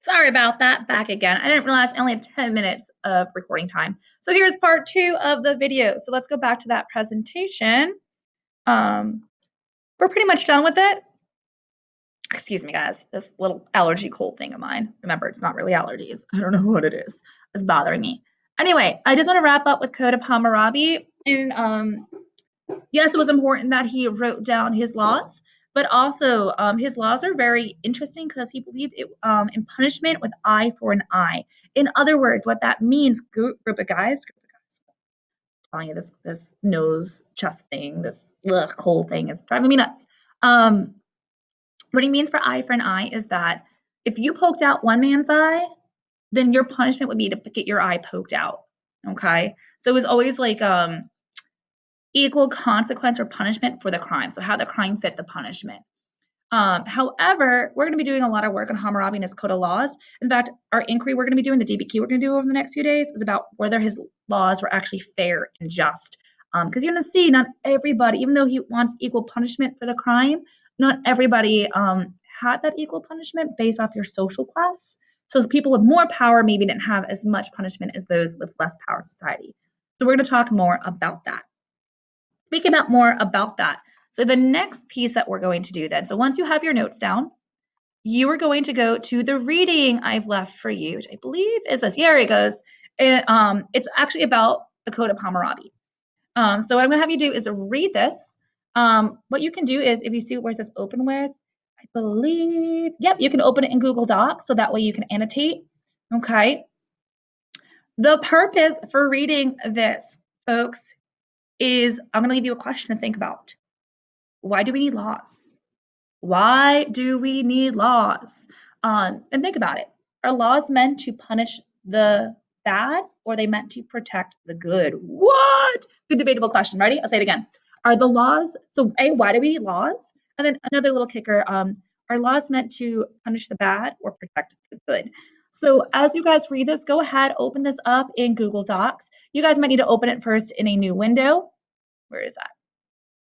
Sorry about that, back again. I didn't realize I only had 10 minutes of recording time. So here's part 2 of the video. So let's go back to that presentation. We're pretty much done with it. Excuse me, guys, this little allergy cold thing of mine. Remember, it's not really allergies. I don't know what it is. It's bothering me. Anyway, I just want to wrap up with Code of Hammurabi. And yes, it was important that he wrote down his laws, but also his laws are very interesting because he believed in punishment with eye for an eye. In other words, what that means, group of guys, telling you this nose chest thing, this cold thing is driving me nuts. What he means for an eye is that if you poked out one man's eye, then your punishment would be to get your eye poked out. Okay, so it was always like equal consequence or punishment for the crime. So how the crime fit the punishment. However, we're going to be doing a lot of work on Hammurabi and his code of laws. In fact, our inquiry we're going to be doing, the DBQ we're going to do over the next few days, is about whether his laws were actually fair and just. Because you're going to see not everybody, even though he wants equal punishment for the crime, not everybody had that equal punishment based off your social class. So people with more power maybe didn't have as much punishment as those with less power in society. So we're going to talk more about that. Speaking about more about that. So the next piece that we're going to do then, so once you have your notes down, you are going to go to the reading I've left for you, which I believe is this. Here it goes. It's actually about the Code of Hammurabi. So what I'm going to have you do is read this. What you can do is, if you see where it says open with, I believe, yep, you can open it in Google Docs, so that way you can annotate. Okay. The purpose for reading this, folks, is I'm going to leave you a question to think about. Why do we need laws? Why do we need laws? And think about it. Are laws meant to punish the bad, or are they meant to protect the good? What? Good debatable question. Ready? I'll say it again. Are the laws, so A, why do we need laws? And then another little kicker, are laws meant to punish the bad or protect the good? So as you guys read this, go ahead, open this up in Google Docs. You guys might need to open it first in a new window. Where is that?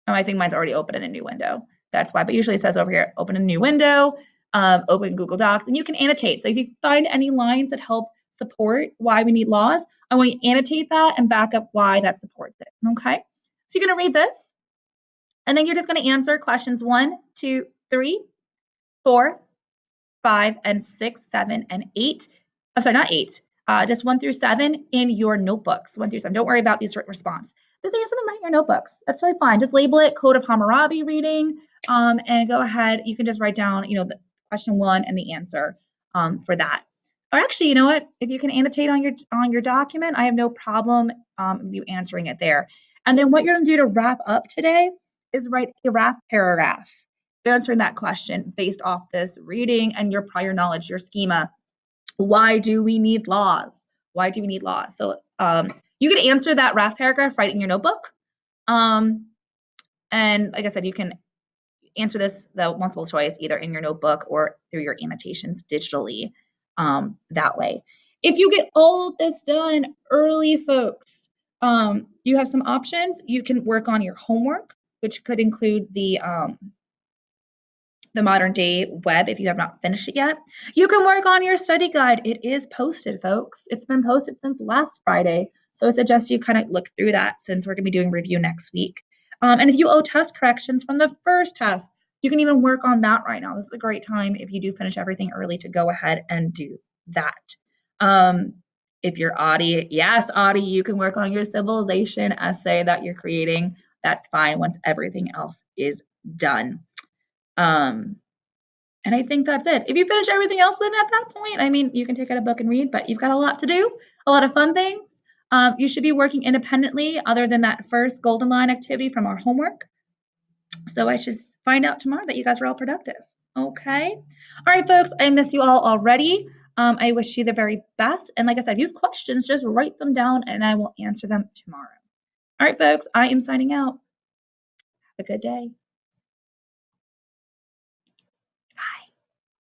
Oh, I think mine's already open in a new window. That's why, but usually it says over here, open a new window, open Google Docs, and you can annotate. So if you find any lines that help support why we need laws, I want you to annotate that and back up why that supports it, okay? So you're gonna read this, and then you're just gonna answer questions 1, 2, 3, 4, 5, and 6, 7, and 8. I'm sorry, not 8, just 1 through 7 in your notebooks, 1 through 7. Don't worry about these written response. Just answer them right in your notebooks. That's totally fine. Just label it Code of Hammurabi reading, and go ahead. You can just write down, the question 1 and the answer for that. Or actually, you know what? If you can annotate on your document, I have no problem you answering it there. And then what you're going to do to wrap up today is write a wrap paragraph answering that question based off this reading and your prior knowledge, your schema. Why do we need laws? Why do we need laws? So you can answer that wrap paragraph right in your notebook. And like I said, you can answer this, the multiple choice, either in your notebook or through your annotations digitally that way. If you get all this done early, folks, you have some options. You can work on your homework, which could include the modern day web if you have not finished it yet. You can work on your study guide. It is posted, folks. It's been posted since last Friday. So I suggest you kind of look through that since we're going to be doing review next week. And if you owe test corrections from the first test, you can even work on that right now. This is a great time if you do finish everything early to go ahead and do that. If you're Audie, yes, Audie, you can work on your civilization essay that you're creating. That's fine once everything else is done. And I think that's it. If you finish everything else, then at that point, I mean, you can take out a book and read, but you've got a lot to do, a lot of fun things. You should be working independently other than that first golden line activity from our homework. So I should find out tomorrow that you guys were all productive. Okay. All right, folks, I miss you all already. I wish you the very best. And like I said, if you have questions, just write them down and I will answer them tomorrow. All right, folks, I am signing out. Have a good day.